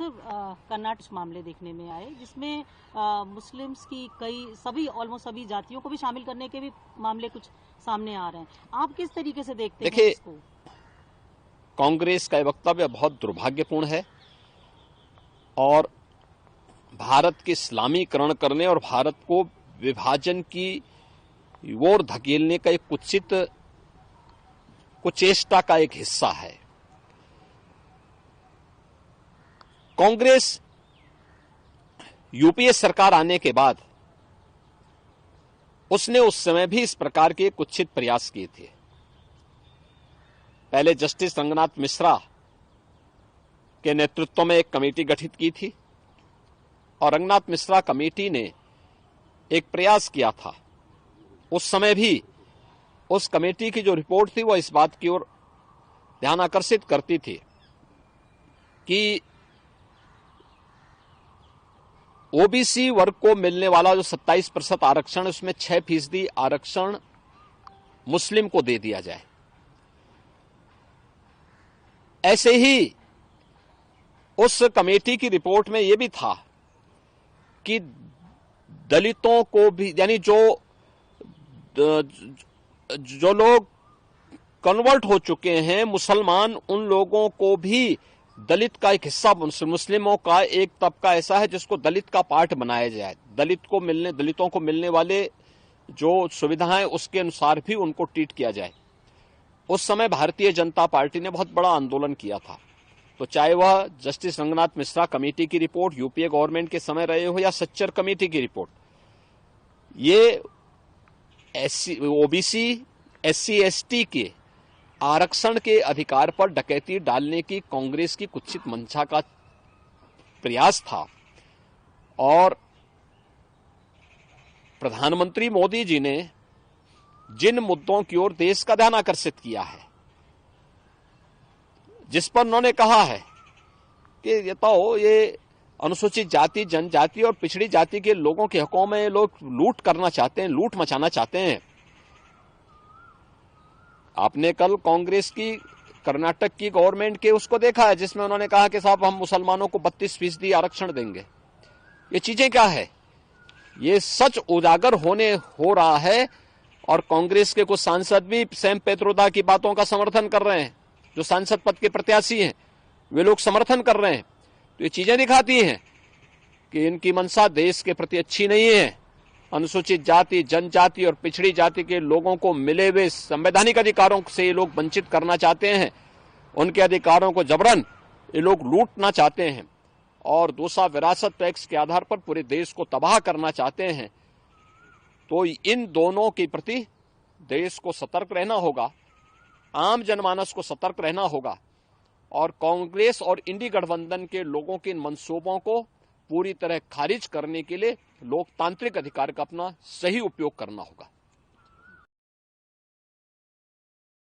कर्नाटक मामले देखने में आए जिसमें मुस्लिम्स की ऑलमोस्ट सभी जातियों को भी शामिल करने के भी मामले कुछ सामने आ रहे हैं। आप किस तरीके से देखते हैं इसको? कांग्रेस का वक्तव्य बहुत दुर्भाग्यपूर्ण है और भारत के इस्लामीकरण करने और भारत को विभाजन की ओर धकेलने का एक कुचेष्टा का एक हिस्सा है। कांग्रेस यूपीए सरकार आने के बाद उसने उस समय भी इस प्रकार के कुत्सित प्रयास किए थे। पहले जस्टिस रंगनाथ मिश्रा के नेतृत्व में एक कमेटी गठित की थी और रंगनाथ मिश्रा कमेटी ने एक प्रयास किया था। उस समय भी उस कमेटी की जो रिपोर्ट थी वो इस बात की ओर ध्यान आकर्षित करती थी कि ओबीसी वर्ग को मिलने वाला जो 27% आरक्षण, उसमें 6% आरक्षण मुस्लिम को दे दिया जाए। ऐसे ही उस कमेटी की रिपोर्ट में यह भी था कि दलितों को भी, यानी जो लोग कन्वर्ट हो चुके हैं मुसलमान, उन लोगों को भी दलित का एक हिस्सा, मुस्लिमों का एक तबका ऐसा है जिसको दलित का पार्ट बनाया जाए। दलितों को मिलने वाले जो सुविधाएं उसके अनुसार भी उनको ट्रीट किया जाए। उस समय भारतीय जनता पार्टी ने बहुत बड़ा आंदोलन किया था। तो चाहे वह जस्टिस रंगनाथ मिश्रा कमेटी की रिपोर्ट यूपीए गवर्नमेंट के समय रहे हो या सच्चर कमेटी की रिपोर्ट, ये ओबीसी एससी एसटी के आरक्षण के अधिकार पर डकैती डालने की कांग्रेस की कुत्सित मंशा का प्रयास था। और प्रधानमंत्री मोदी जी ने जिन मुद्दों की ओर देश का ध्यान आकर्षित किया है, जिस पर उन्होंने कहा है कि ये अनुसूचित जाति, जनजाति और पिछड़ी जाति के लोगों के हकों में लोग लूट करना चाहते हैं, लूट मचाना चाहते हैं। आपने कल कांग्रेस की कर्नाटक की गवर्नमेंट के उसको देखा है जिसमें उन्होंने कहा कि साहब हम मुसलमानों को 32% आरक्षण देंगे। ये चीजें क्या है? ये सच उजागर हो रहा है और कांग्रेस के कुछ सांसद भी सैम पेत्रोदा की बातों का समर्थन कर रहे हैं। जो सांसद पद के प्रत्याशी हैं वे लोग समर्थन कर रहे हैं। तो ये चीजें दिखाती हैं कि इनकी मंशा देश के प्रति अच्छी नहीं है। अनुसूचित जाति, जनजाति और पिछड़ी जाति के लोगों को मिले हुए संवैधानिक अधिकारों से ये लोग वंचित करना चाहते हैं। उनके अधिकारों को जबरन ये लोग लूटना चाहते हैं और दूसरा विरासत टैक्स के आधार पर पूरे देश को तबाह करना चाहते हैं। तो इन दोनों के प्रति देश को सतर्क रहना होगा, आम जनमानस को सतर्क रहना होगा और कांग्रेस और इंडी गठबंधन के लोगों के इन मंसूबों को पूरी तरह खारिज करने के लिए लोकतांत्रिक अधिकार का अपना सही उपयोग करना होगा।